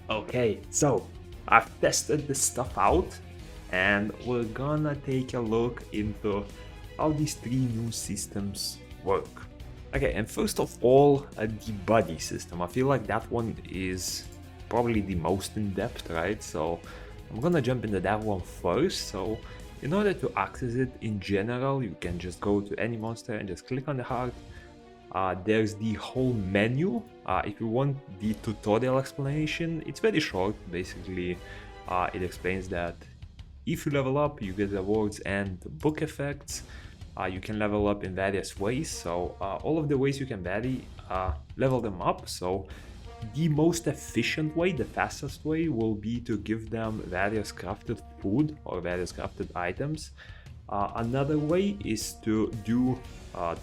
Okay, so I've tested this stuff out and we're gonna take a look into how these three new systems work. Okay, and first of all, the buddy system. I feel like that one is probably the most in depth, right? So I'm gonna jump into that one first. So in order to access it in general, you can just go to any monster and just click on the heart. There's the whole menu. If you want the tutorial explanation, it's very short. Basically, it explains that if you level up, you get rewards and book effects. You can level up in various ways. So all of the ways you can level them up. So the most efficient way, the fastest way, will be to give them various crafted food or various crafted items. Another way is to do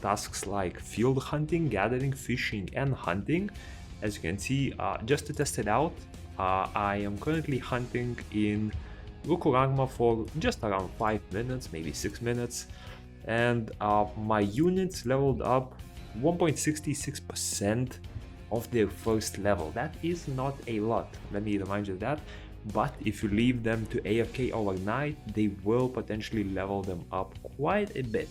tasks like field hunting, gathering, fishing, and hunting. As you can see, just to test it out, I am currently hunting in Rukuragma for just around 5 minutes, maybe 6 minutes, and my units leveled up 1.66% of their first level. That is not a lot, let me remind you of that. But if you leave them to AFK overnight, they will potentially level them up quite a bit.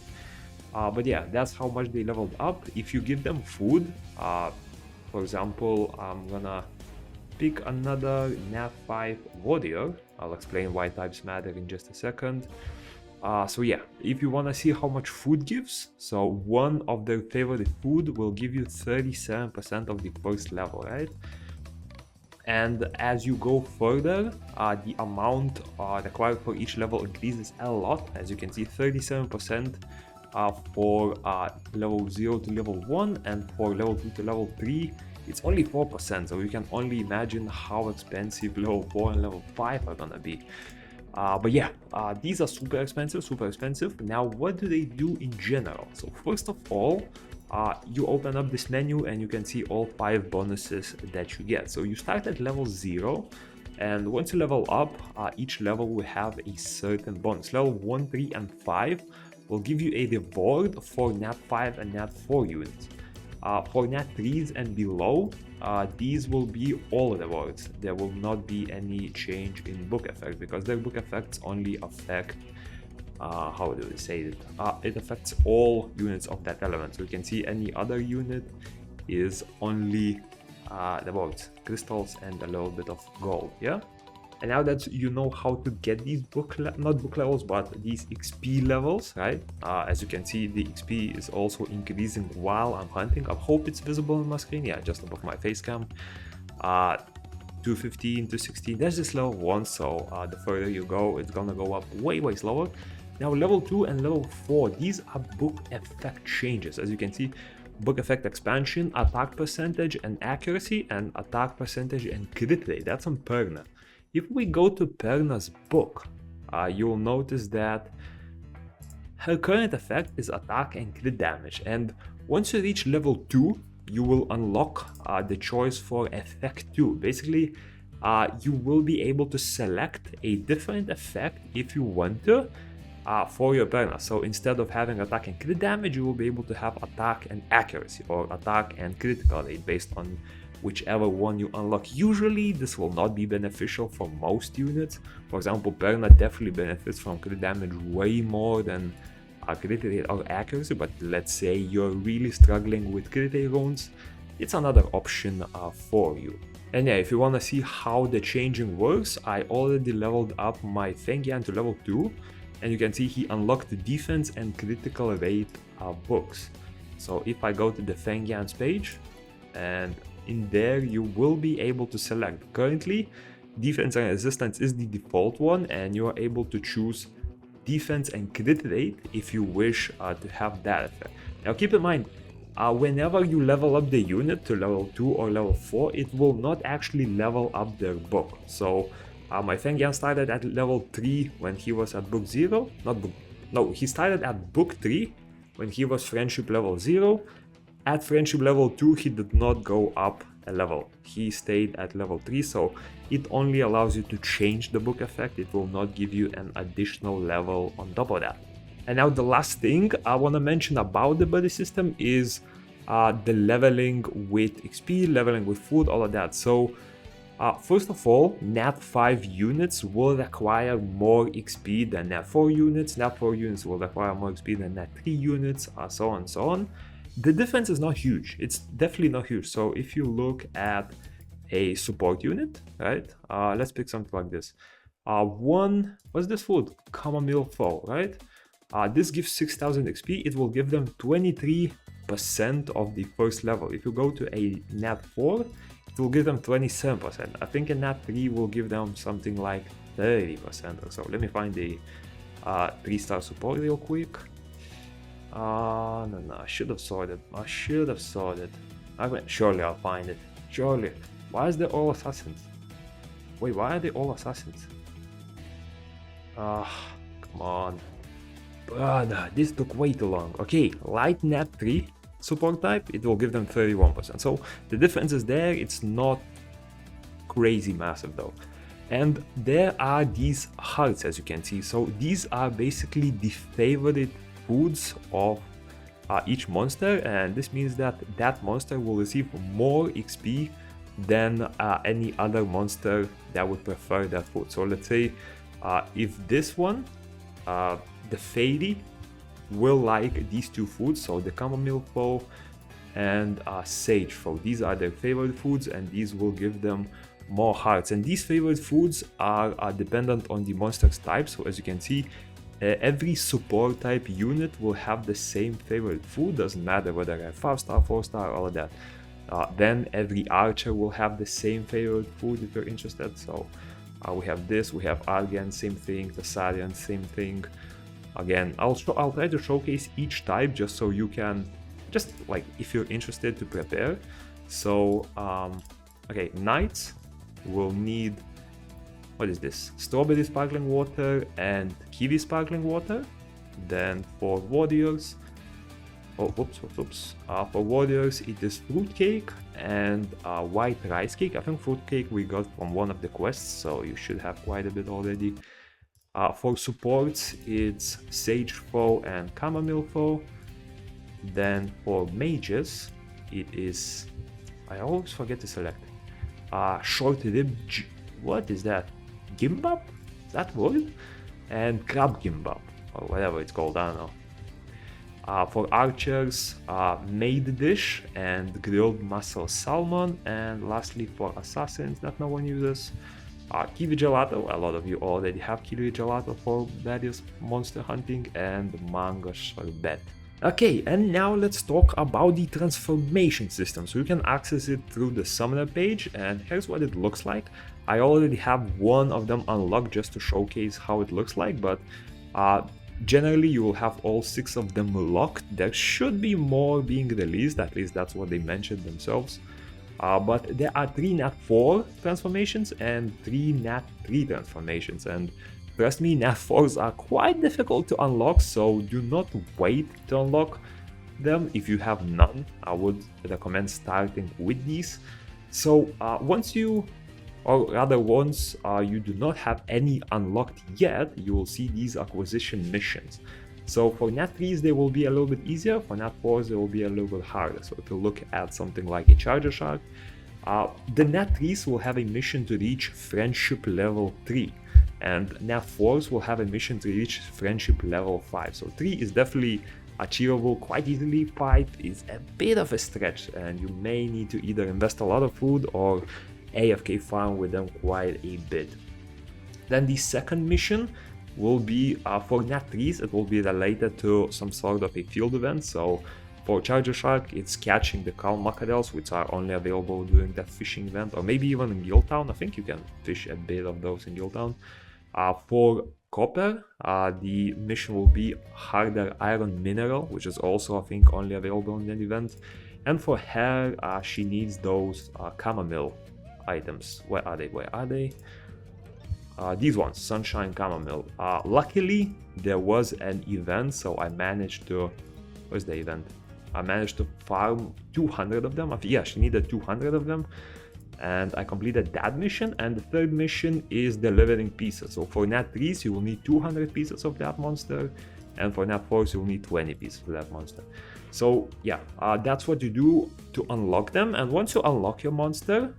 But yeah, that's how much they leveled up. If you give them food, for example, I'm gonna pick another Nat 5 warrior. I'll explain why types matter in just a second. So yeah, if you want to see how much food gives, so one of their favorite food will give you 37% of the first level, right? And as you go further, the amount required for each level increases a lot. As you can see, 37% for level 0 to level 1, and for level 2 to level 3, it's only 4%. So you can only imagine how expensive level 4 and level 5 are gonna be. But yeah, these are super expensive. Now, what do they do in general? So first of all, you open up this menu and you can see all 5 bonuses that you get. So you start at level 0, and once you level up, each level will have a certain bonus. Level 1, 3, and 5 will give you a reward for Nat 5 and Nat 4 units. For Nat 3s and below, these will be all rewards. There will not be any change in book effect, because their book effects only affect how do we say it? It affects all units of that element. So you can see any other unit is only rewards, crystals, and a little bit of gold. Yeah. And now that you know how to get these not book levels, but these XP levels, right? As you can see, the XP is also increasing while I'm hunting. I hope it's visible on my screen. Yeah, just above my face cam. 215 to 16. There's this level 1, so the further you go, it's gonna go up way slower. Now level 2 and level 4, these are book effect changes. As you can see, book effect expansion, attack percentage and accuracy, and attack percentage and crit rate. That's on Perna. If we go to Perna's book, you'll notice that her current effect is attack and crit damage. And once you reach level 2, you will unlock the choice for effect 2. Basically, you will be able to select a different effect if you want to for your Perna. So instead of having attack and crit damage, you will be able to have attack and accuracy, or attack and critical rate, based on whichever one you unlock. Usually this will not be beneficial for most units. For example, Perna definitely benefits from crit damage way more than crit rate or accuracy, but let's say you're really struggling with crit rate runes, it's another option for you. And yeah, if you want to see how the changing works, I already leveled up my Fengyan to level 2, and you can see he unlocked the defense and critical rate books. So if I go to the Fengyan's page, and in there you will be able to select. Currently, defense and resistance is the default one, and you are able to choose defense and crit rate if you wish to have that effect. Now keep in mind, whenever you level up the unit to level 2 or level 4, it will not actually level up their book. So my Fengyan started at level 3 when he was at book 0. He started at book 3 when he was friendship level 0. At friendship level 2, he did not go up a level. He stayed at level 3, so it only allows you to change the book effect. It will not give you an additional level on top of that. And now the last thing I want to mention about the buddy system is the leveling with XP, leveling with food, all of that. So First of all, Nat 5 units will require more XP than Nat 4 units. Nat 4 units will require more XP than Nat 3 units, so on and so on. The difference is not huge. It's definitely not huge. So if you look at a support unit, right? Let's pick something like this. What's this food? Chamomile foe, right? This gives 6000 XP. It will give them 23% of the first level. If you go to a Nat 4, it will give them 27%. I think a Nat 3 will give them something like 30% or so. Let me find the 3-star support real quick. No, I should have sorted. Surely I'll find it. Surely. Why is there all assassins? Wait, why are they all assassins? Come on. Brother, this took way too long. Okay, light Nat 3 support type, it will give them 31%. So the difference is there, it's not crazy massive though. And there are these hearts, as you can see. So these are basically the favorite foods of each monster, and this means that that monster will receive more XP than any other monster that would prefer that food. So let's say if this one, the Fairy, will like these two foods, so the chamomile foe and sage foe. These are their favorite foods, and these will give them more hearts. And these favorite foods are dependent on the monster's type. So as you can see, every support type unit will have the same favorite food. Doesn't matter whether they're 5-star, 4-star, all of that. Then every archer will have the same favorite food if you're interested. So we have this, we have Argan, same thing, Thessalian, same thing. Again, I'll try to showcase each type just so you can, just like if you're interested to prepare. So, okay, knights will need, what is this? Strawberry sparkling water and kiwi sparkling water. Then for warriors, for warriors it is fruitcake and white rice cake. I think fruitcake we got from one of the quests, so you should have quite a bit already. For supports, it's Sage Foe and Chamomile Foe. Then for mages, it is, I always forget to select, Short Rib, what is that? Gimbap? Is that word? And Crab Gimbap, or whatever it's called, I don't know. For archers, made dish and grilled mussel salmon. And lastly for assassins that no one uses, kiwi gelato. A lot of you already have kiwi gelato for various monster hunting, and mango sherbet. Okay, and now let's talk about the transformation system. So you can access it through the summoner page, and here's what it looks like. I already have one of them unlocked just to showcase how it looks like, but generally you will have all 6 of them locked. There should be more being released, at least that's what they mentioned themselves. But there are 3 Nat 4 transformations and 3 Nat 3 transformations, and trust me, Nat 4s are quite difficult to unlock, so do not wait to unlock them if you have none. I would recommend starting with these. So once you do not have any unlocked yet, you will see these acquisition missions. So for Nat 3s they will be a little bit easier, for Nat 4s they will be a little bit harder. So if you look at something like a Charger Shark, the Nat 3s will have a mission to reach Friendship level 3, and Nat 4s will have a mission to reach Friendship level 5. So 3 is definitely achievable quite easily. 5 is a bit of a stretch, and you may need to either invest a lot of food or AFK farm with them quite a bit. Then the second mission will be for Nat 3s, it will be related to some sort of a field event. So for Charger Shark, it's catching the calm mackerels, which are only available during that fishing event, or maybe even in Guildtown. I think you can fish a bit of those in Guildtown. For Copper, the mission will be Harder Iron Mineral, which is also, I think, only available in that event. And for Hair, she needs those chamomile items. Where are they? These ones, Sunshine Chamomile. Luckily, there was an event, so I managed to... Where's the event? I managed to farm 200 of them. Yeah, she needed 200 of them, and I completed that mission. And the third mission is delivering pieces. So for Nat 3s, you will need 200 pieces of that monster, and for Nat 4s, you will need 20 pieces of that monster. So yeah, that's what you do to unlock them. And once you unlock your monster,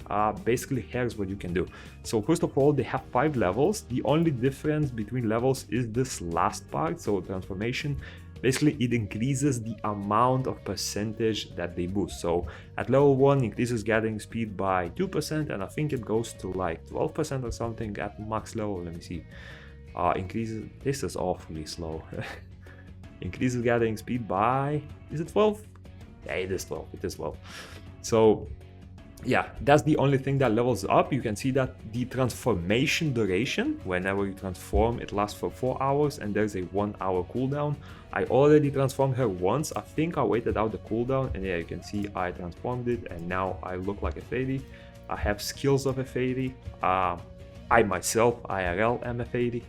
basically here's what you can do. So first of all, they have 5 levels. The only difference between levels is this last part, so transformation. Basically, it increases the amount of percentage that they boost. So at level 1, increases gathering speed by 2%, and I think it goes to like 12% or something at max level. Let me see. Increases, this is awfully slow. Increases gathering speed by, is it 12? Yeah, it is 12. It is 12. So yeah, that's the only thing that levels up. You can see that the transformation duration, whenever you transform, it lasts for 4 hours, and there's a 1 hour cooldown. I already transformed her once. I think I waited out the cooldown, and yeah, you can see I transformed it, and now I look like a fairy. I have skills of a fairy. I myself, IRL, am a fairy.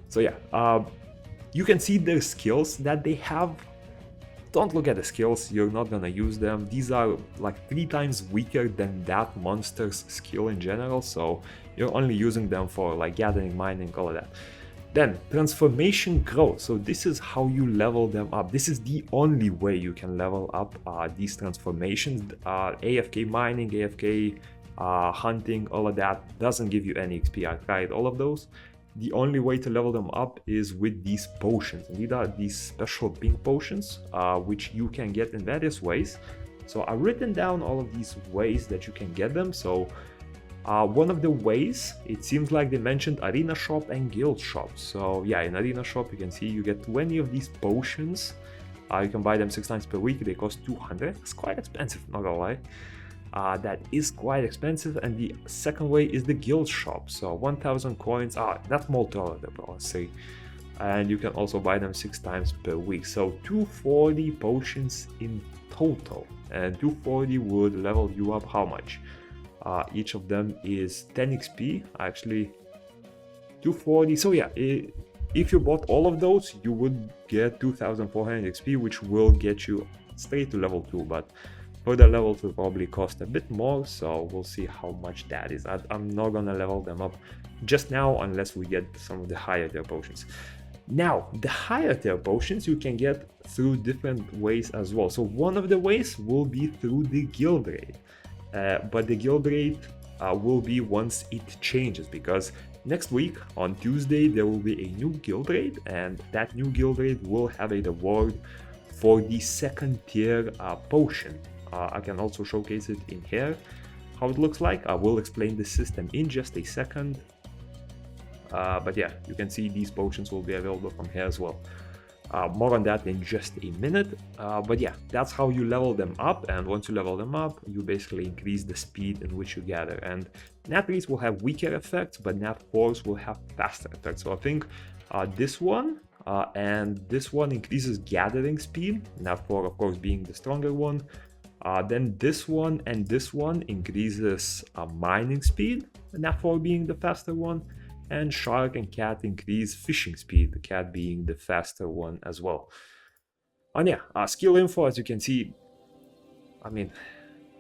So yeah, you can see their skills that they have. Don't look at the skills, you're not gonna use them. These are like 3 times weaker than that monster's skill in general, so you're only using them for like gathering, mining, all of that. Then transformation growth. So this is how you level them up. This is the only way you can level up these transformations. AFK mining, AFK hunting, all of that doesn't give you any XP. I tried all of those. The only way to level them up is with these potions. And these are these special pink potions, which you can get in various ways. So I've written down all of these ways that you can get them. So one of the ways, it seems like they mentioned Arena Shop and Guild Shop. So yeah, in Arena Shop, you can see you get 20 of these potions. You can buy them 6 times per week. They cost 200. It's quite expensive, not gonna lie. That is quite expensive. And the second way is the guild shop. So 1000 coins, that's more tolerable, let's say. And you can also buy them 6 times per week. So 240 potions in total. And 240 would level you up how much? Each of them is 10 XP, actually 240. So yeah, if you bought all of those, you would get 2400 XP, which will get you straight to level 2. But further levels will probably cost a bit more, so we'll see how much that is. I'm not gonna level them up just now unless we get some of the higher tier potions. Now, the higher tier potions you can get through different ways as well. So one of the ways will be through the guild raid, but the guild raid will be once it changes, because next week on Tuesday there will be a new guild raid, and that new guild raid will have a reward for the 2nd tier potion. I can also showcase it in here, how it looks like. I will explain the system in just a second. But yeah, you can see these potions will be available from here as well. More on that in just a minute. But yeah, that's how you level them up. And once you level them up, you basically increase the speed in which you gather. And Nat 3s will have weaker effects, but Nat 4s will have faster effects. So I think this one and this one increases gathering speed. Nat 4, of course, being the stronger one. Then this one and this one increases mining speed, Nat 4 being the faster one, and Shark and Cat increase fishing speed, the Cat being the faster one as well. And yeah, skill info, as you can see, I mean,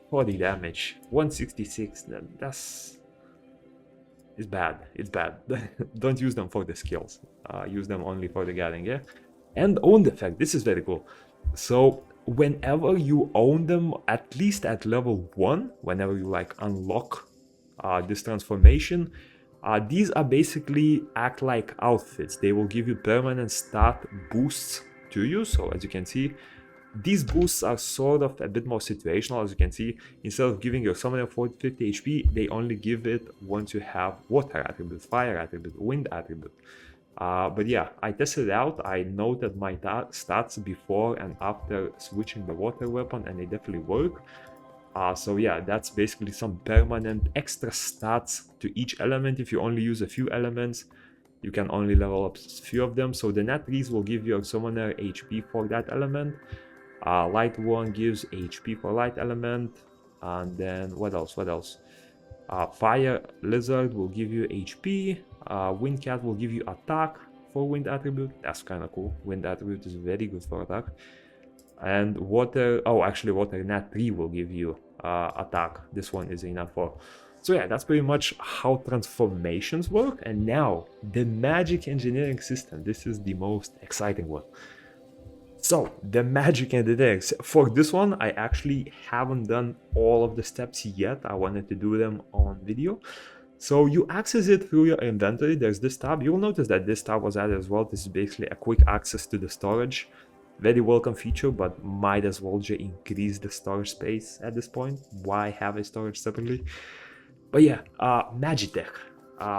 40 damage, 166, that's... it's bad, it's bad. Don't use them for the skills, use them only for the gathering, yeah? And own effect, this is very cool. So whenever you own them, at least at level 1, whenever you like unlock this transformation, these are basically act like outfits. They will give you permanent stat boosts to you. So as you can see, these boosts are sort of a bit more situational. As you can see, instead of giving your summoner 50 HP, they only give it once you have water attribute, fire attribute, wind attribute. But yeah, I tested it out. I noted my stats before and after switching the water weapon, and they definitely work. So yeah, that's basically some permanent extra stats to each element. If you only use a few elements, you can only level up a few of them. So the Nat 3s will give your summoner HP for that element. Light 1 gives HP for light element. And then what else? Fire Lizard will give you HP. Wind Cat will give you attack for wind attribute. That's kind of cool. Wind attribute is very good for attack. And water, water Nat 3 will give you attack. This one is a Nat 4. So yeah, that's pretty much how transformations work. And now the magic engineering system. This is the most exciting one. So the magic and the decks. For this one, I actually haven't done all of the steps yet. I wanted to do them on video. So you access it through your inventory. There's this tab. You'll notice that this tab was added as well. This is basically a quick access to the storage. Very welcome feature, but might as well just increase the storage space at this point. Why have a storage separately? But yeah, magic deck.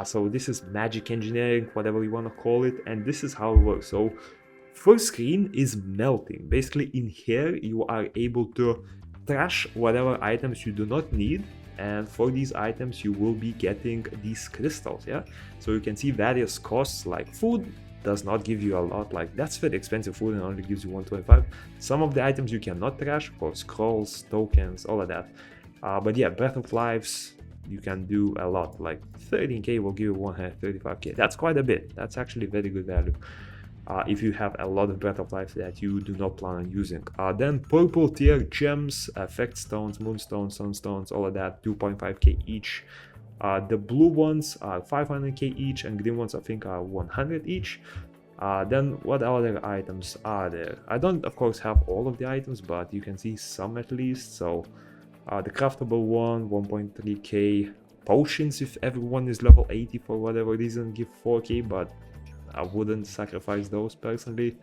So this is magic engineering, whatever you want to call it, and this is how it works. So first screen is melting. Basically in here you are able to trash whatever items you do not need, and for these items you will be getting these crystals. Yeah, so you can see various costs, like food does not give you a lot, like that's very expensive food and only gives you 125. Some of the items you cannot trash, of course, scrolls, tokens, all of that. But yeah, breath of lives, you can do a lot, like 13k will give you 135k. That's quite a bit. That's actually very good value if you have a lot of breath of life that you do not plan on using. Then purple tier gems, effect stones, moonstones, sunstones, all of that, 2.5k each. The blue ones are 500k each, and green ones I think are 100 each. Then what other items are there? I don't of course have all of the items, but you can see some at least. So the craftable one, 1.3k. Potions, if everyone is level 80 for whatever reason, give 4k, but I wouldn't sacrifice those personally.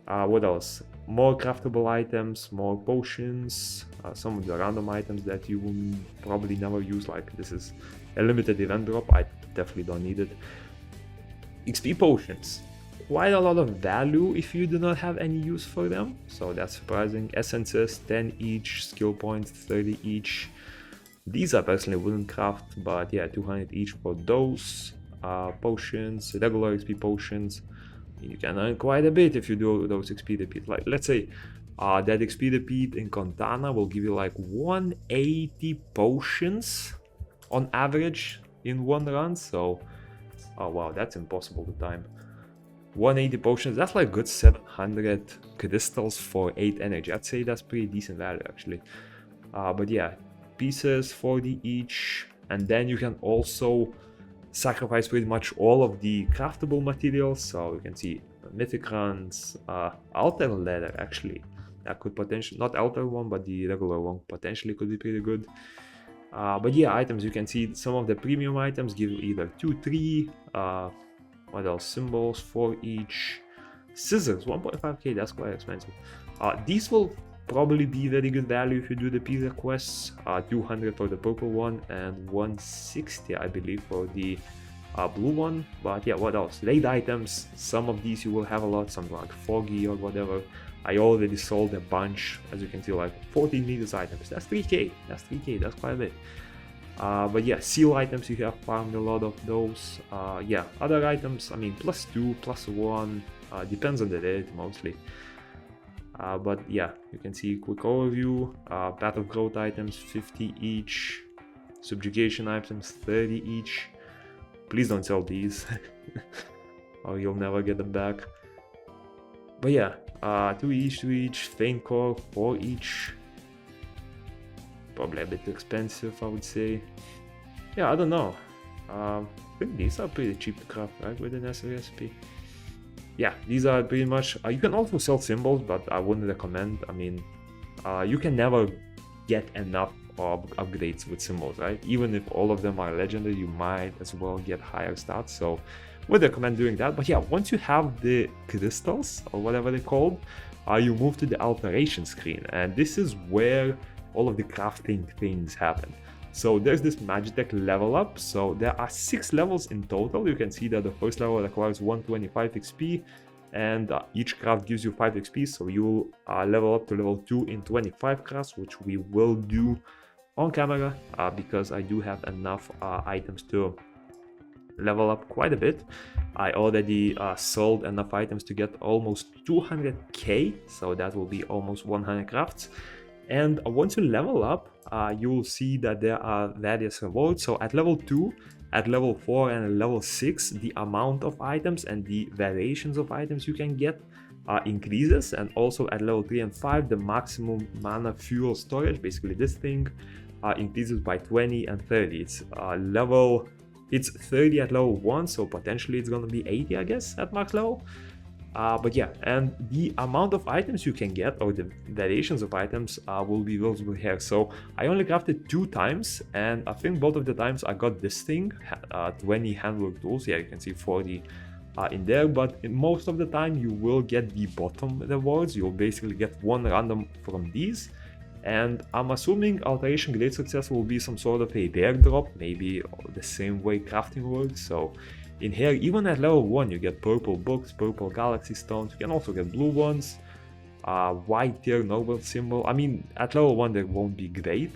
What else? More craftable items, more potions, some of the random items that you will probably never use, like this is a limited event drop, I definitely don't need it. XP potions, quite a lot of value if you do not have any use for them, so that's surprising. Essences, 10 each, skill points, 30 each. These I personally wouldn't craft, but yeah, 200 each for those. Potions, regular XP potions, you can earn quite a bit if you do those XP repeat. Like let's say that XP repeat in Contana will give you like 180 potions on average in one run. So oh wow, that's impossible to time. 180 potions, that's like good 700 crystals for 8 energy. I'd say that's pretty decent value actually. But yeah, pieces 40 each, and then you can also sacrifice pretty much all of the craftable materials. So you can see mythic runs, altar ladder actually, that could potentially, not altar one but the regular one, potentially could be pretty good. But yeah, items, you can see some of the premium items give either 2, 3, what else, symbols 4 each. Scissors, 1.5k, that's quite expensive. These will probably be very good value if you do the pizza quests. 200 for the purple one and 160 I believe for the blue one. But yeah, what else? Raid items, some of these you will have a lot, something like foggy or whatever. I already sold a bunch, as you can see, like 14 meters items. That's 3k, that's quite a bit. But yeah, seal items, you have farmed a lot of those. Yeah, other items, I mean, +2, +1, depends on the rate mostly. But yeah, you can see quick overview. Path of growth items 50 each, subjugation items 30 each. Please don't sell these or you'll never get them back. But yeah, 2 each, faint core 4 each. Probably a bit too expensive, I would say. Yeah, I don't know. I think these are pretty cheap to craft, right, with an SR recipe. Yeah, these are pretty much, you can also sell symbols, but I wouldn't recommend. I mean, you can never get enough of upgrades with symbols, right? Even if all of them are legendary, you might as well get higher stats, so would recommend doing that. But yeah, once you have the crystals, or whatever they're called, you move to the alteration screen, and this is where all of the crafting things happen. So there's this magic deck level up. So there are 6 levels in total. You can see that the first level requires 125 XP, and each craft gives you 5 XP. So you'll level up to level 2 in 25 crafts, which we will do on camera because I do have enough items to level up quite a bit. I already sold enough items to get almost 200k, so that will be almost 100 crafts. And once you level up, you will see that there are various rewards. So at level 2, at level 4 and at level 6, the amount of items and the variations of items you can get increases. And also at level 3 and 5, the maximum mana fuel storage, basically this thing, increases by 20 and 30. It's 30 at level 1, so potentially it's gonna be 80, I guess, at max level. But yeah, and the amount of items you can get, or the variations of items, will be visible here. So I only crafted 2 times, and I think both of the times I got this thing, 20 handwork tools. Yeah, you can see 40 in there, but in most of the time you will get the bottom rewards. You'll basically get 1 random from these, and I'm assuming alteration great success will be some sort of a rare drop, maybe the same way crafting works. So in here, even at level 1, you get purple books, purple galaxy stones. You can also get blue ones, white tier noble symbol. I mean, at level 1 they won't be great,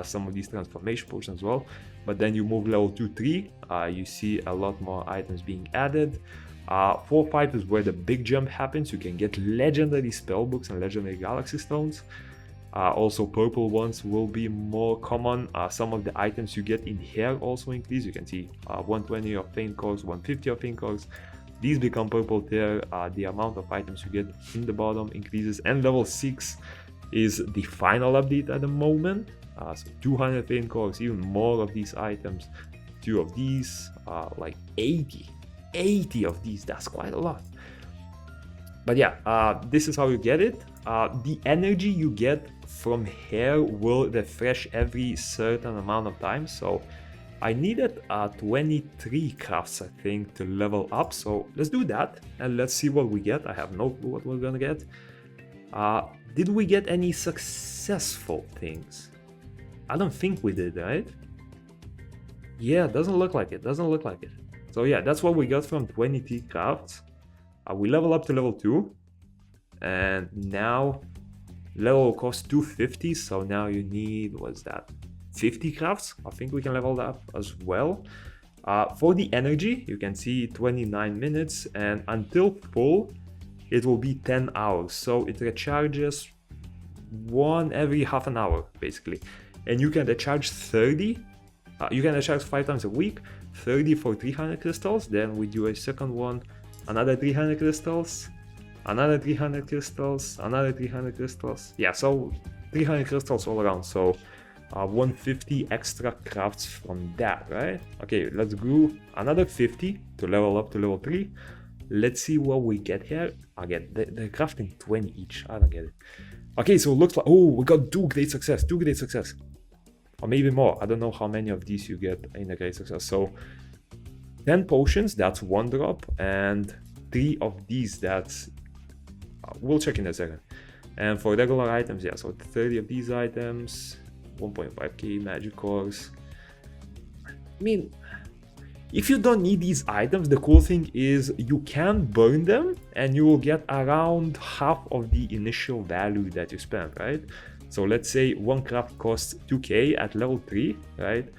some of these transformation potions as well, but then you move level 2, 3, you see a lot more items being added. 4, 5 is where the big jump happens. You can get legendary spell books and legendary galaxy stones. Also purple ones will be more common. Some of the items you get in here also increase. You can see 120 of faint cores, 150 of faint cores. These become purple tier. The amount of items you get in the bottom increases, and level 6 is the final update at the moment. So 200 faint cores, even more of these items. 2 of these, like 80 of these. That's quite a lot. But yeah, this is how you get it. The energy you get from here will refresh every certain amount of time. So I needed 23 crafts, I think, to level up. So let's do that and let's see what we get. I have no clue what we're gonna get. Did we get any successful things? I don't think we did, right? Yeah, doesn't look like it. Doesn't look like it. So yeah, that's what we got from 23 crafts. We level up to level 2, and now level costs 250, so now you need, what's that, 50 crafts? I think we can level that up as well. For the energy, you can see 29 minutes, and until full, it will be 10 hours, so it recharges 1 every half an hour, basically. And you can recharge 30, you can recharge 5 times a week, 30 for 300 crystals, then we do a second one, another 300 crystals, another 300 crystals, another 300 crystals. Yeah, so 300 crystals all around. So 150 extra crafts from that, right? Okay, let's do another 50 to level up to level 3. Let's see what we get here. Again, they're crafting 20 each. I don't get it. Okay, so it looks like, oh, we got 2 great success, 2 great success. Or maybe more. I don't know how many of these you get in a great success. So 10 potions, that's 1 drop, and 3 of these, that's we'll check in a second. And for regular items, yeah, so 30 of these items, 1.5k magic cores. I mean, if you don't need these items, the cool thing is you can burn them and you will get around half of the initial value that you spent, right? So let's say 1 craft costs 2k at level 3, right?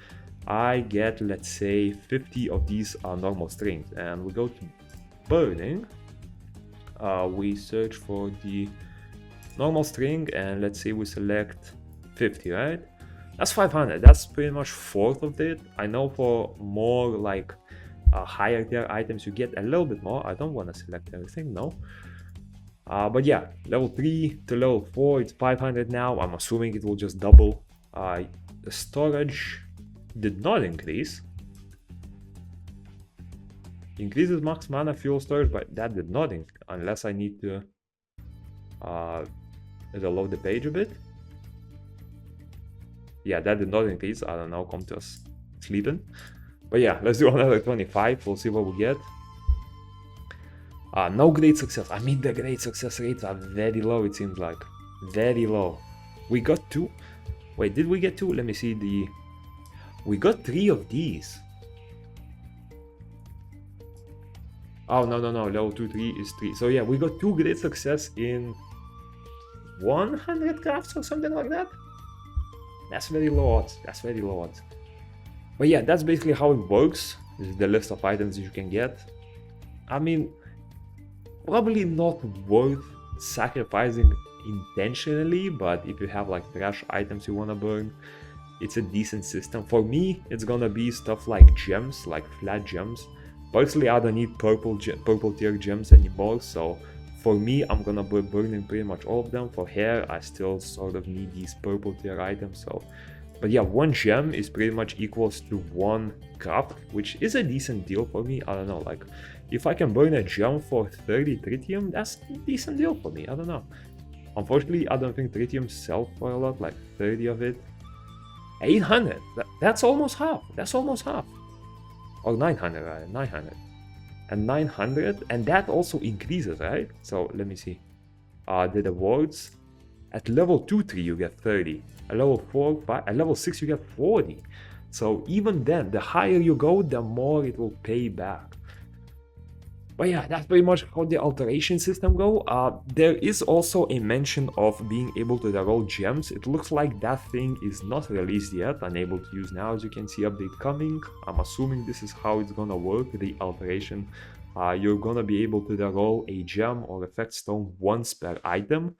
I get, let's say, 50 of these normal strings, and we go to burning. We search for the normal string, and let's say we select 50, right? That's 500. That's pretty much 1/4 of it. I know for more like higher tier items you get a little bit more. I don't want to select everything, no. But yeah, level 3 to level 4, it's 500 now. I'm assuming it will just double. The storage did not increase. Increases max mana fuel storage, but that did not unless I need to reload the page a bit. Yeah, that did not increase. I don't know, come to us sleeping. But yeah, let's do another 25. We'll see what we get. No great success. I mean, the great success rates are very low, it seems like. Very low. We got 2. Wait, did we get 2? Let me see the... We got 3 of these. Oh, no. Level 2, 3 is 3. So yeah, we got 2 great success in 100 crafts or something like that. That's very low odds. That's very low odds. But yeah, that's basically how it works. This is the list of items that you can get. I mean, probably not worth sacrificing intentionally, but if you have like trash items you want to burn, it's a decent system. For me, it's gonna be stuff like gems, like flat gems. Personally, I don't need purple tier gems anymore, so for me, I'm gonna be burning pretty much all of them. For hair, I still sort of need these purple tier items, so But yeah, 1 gem is pretty much equals to 1 cup, which is a decent deal for me. I don't know, like, if I can burn a gem for 30 tritium, that's a decent deal for me. I don't know. Unfortunately, I don't think tritium sells for a lot, like 30 of it. 800, that's almost half. That's almost half. Or 900, right? 900. And 900, and that also increases, right? So let me see. The rewards. At level 2, 3, you get 30. At level 4, 5, at level 6, you get 40. So even then, the higher you go, the more it will pay back. But yeah, that's pretty much how the alteration system go. There is also a mention of being able to roll gems. It looks like that thing is not released yet, unable to use now. As you can see, update coming. I'm assuming this is how it's gonna work, the alteration. You're gonna be able to roll a gem or effect stone once per item.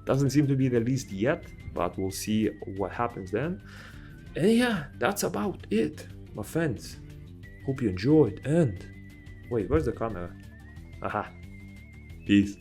Doesn't seem to be released yet, but we'll see what happens then. And yeah, that's about it, my friends. Hope you enjoyed, and wait, where's the camera? Aha. Peace.